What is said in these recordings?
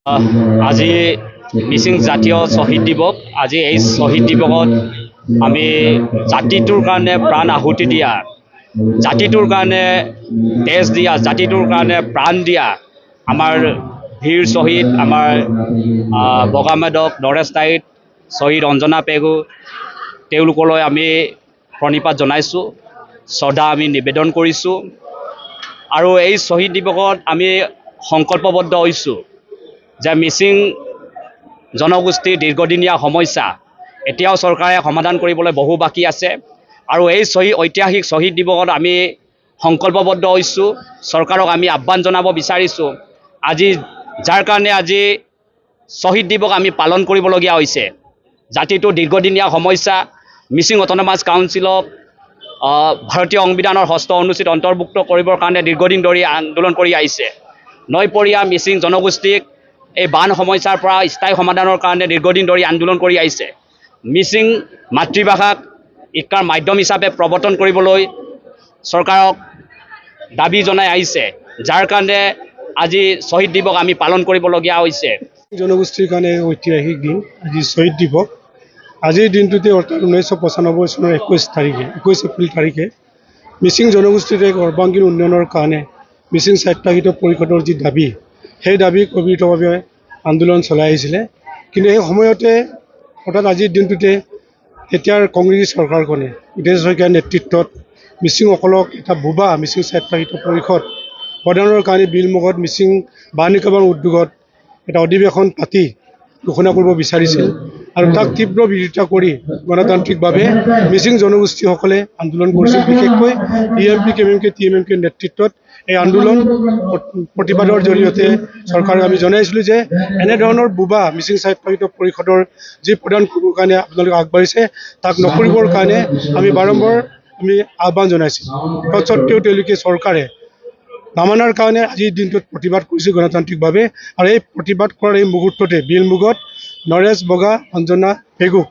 আজি মিচিং জাতীয় শ্বহীদ দিৱস। আজি এই শ্বহীদ দিৱসত আমি জাতিটোৰ কাৰণে প্ৰাণ আহুতি দিয়া, জাতিটোৰ কাৰণে তেজ দিয়া, জাতিটোৰ কাৰণে প্ৰাণ দিয়া আমাৰ বীৰ শ্বহীদ, আমাৰ বগামেদক, নৰেশ টাইট, শ্বহীদ অঞ্জনা পেগু, তেওঁলোকলৈ আমি প্ৰণিপাত জনাইছোঁ, শ্ৰদ্ধা আমি নিবেদন কৰিছোঁ। আৰু এই শ্বহীদ দিৱসত আমি সংকল্পবদ্ধ হৈছোঁ যে মিচিং জনগোষ্ঠীৰ দীৰ্ঘদিনীয়া সমস্যা এতিয়াও চৰকাৰে সমাধান কৰিবলৈ বহু বাকী আছে। আৰু এই ঐতিহাসিক শ্বহীদ দিৱসত আমি সংকল্পবদ্ধ হৈছোঁ, চৰকাৰক আমি আহ্বান জনাব বিচাৰিছোঁ। আজি যাৰ কাৰণে আজি শ্বহীদ দিৱস আমি পালন কৰিবলগীয়া হৈছে, জাতিটোৰ দীৰ্ঘদিনীয়া সমস্যা, মিচিং অট'নমাছ কাউন্সিলক ভাৰতীয় সংবিধানৰ ষষ্ঠ অনুচ্ছেদ অন্তৰ্ভুক্ত কৰিবৰ কাৰণে দীৰ্ঘদিন ধৰি আন্দোলন কৰি আহিছে। নৈপৰীয়া মিচিং জনগোষ্ঠীক এই বান সমস্যাৰ পৰা স্থায়ী সমাধানৰ কাৰণে দীৰ্ঘদিন ধৰি আন্দোলন কৰি আহিছে। মিচিং মাতৃভাষাক শিক্ষাৰ মাধ্যম হিচাপে প্ৰৱৰ্তন কৰিবলৈ চৰকাৰক দাবী জনাই আহিছে, যাৰ কাৰণে আজি শ্বহীদ দিৱস আমি পালন কৰিবলগীয়া হৈছে। জনগোষ্ঠীৰ কাৰণে ঐতিহাসিক দিন আজি শ্বহীদ দিৱস। আজিৰ দিনটোতে অৰ্থাৎ 1995 চনৰ 21 এপ্ৰিল তাৰিখে মিচিং জনগোষ্ঠীৰ এক সৰ্বাংগীন উন্নয়নৰ কাৰণে মিচিং স্বায়ত্তশাসিত পৰিষদৰ যি দাবী, সেই দাবী অবিৰতভাৱে আন্দোলন চলাই আহিছিলে। কিন্তু এই সময়তে অৰ্থাৎ আজিৰ দিনটোতে তেতিয়াৰ কংগ্ৰেছী চৰকাৰখনে হিতেশ্বৰ শইকীয়াৰ নেতৃত্বত মিচিংসকলক এটা বোবা মিচিং স্বায়ত্তশাসিত পৰিষদ প্ৰদানৰ কাৰণে বিলমুখত মিচিং বাঁহ নিৰ্মাণ উদ্যোগত এটা অধিৱেশন পাতি ঘোষণা কৰিব বিচাৰিছিল। আৰু তাক তীব্ৰ বিৰোধিতা কৰি গণতান্ত্ৰিকভাৱে মিচিং জনগোষ্ঠীসকলে আন্দোলন কৰিছিল। বিশেষকৈ TMK নেতৃত্বত এই আন্দোলন প্ৰতিবাদৰ জৰিয়তে চৰকাৰক আমি জনাইছিলোঁ যে এনেধৰণৰ বোবা মিচিং স্বায়ত্তশাসিত পৰিষদৰ যি প্ৰদান কৰিবৰ কাৰণে আপোনালোকে আগবাঢ়িছে, তাক নকৰিবৰ কাৰণে আমি বাৰম্বাৰ আহ্বান জনাইছিলোঁ। তৎসত্ত্বেও তেওঁলোকে চৰকাৰে নামানাৰ কাৰণে আজিৰ দিনটোত প্ৰতিবাদ কৰিছে গণতান্ত্ৰিকভাৱে। আৰু এই প্ৰতিবাদ কৰাৰ এই মুহূৰ্ততে বিলমুখত নৰেশ বগা অঞ্জনা পেগুক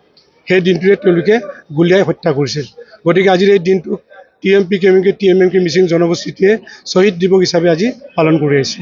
সেই দিনটোতে তেওঁলোকে গুলীয়াই হত্যা কৰিছিল। গতিকে আজিৰ এই দিনটোক TMK মিচিং জনগোষ্ঠীটোৱে শ্বহীদ দিৱস হিচাপে আজি পালন কৰি আহিছে।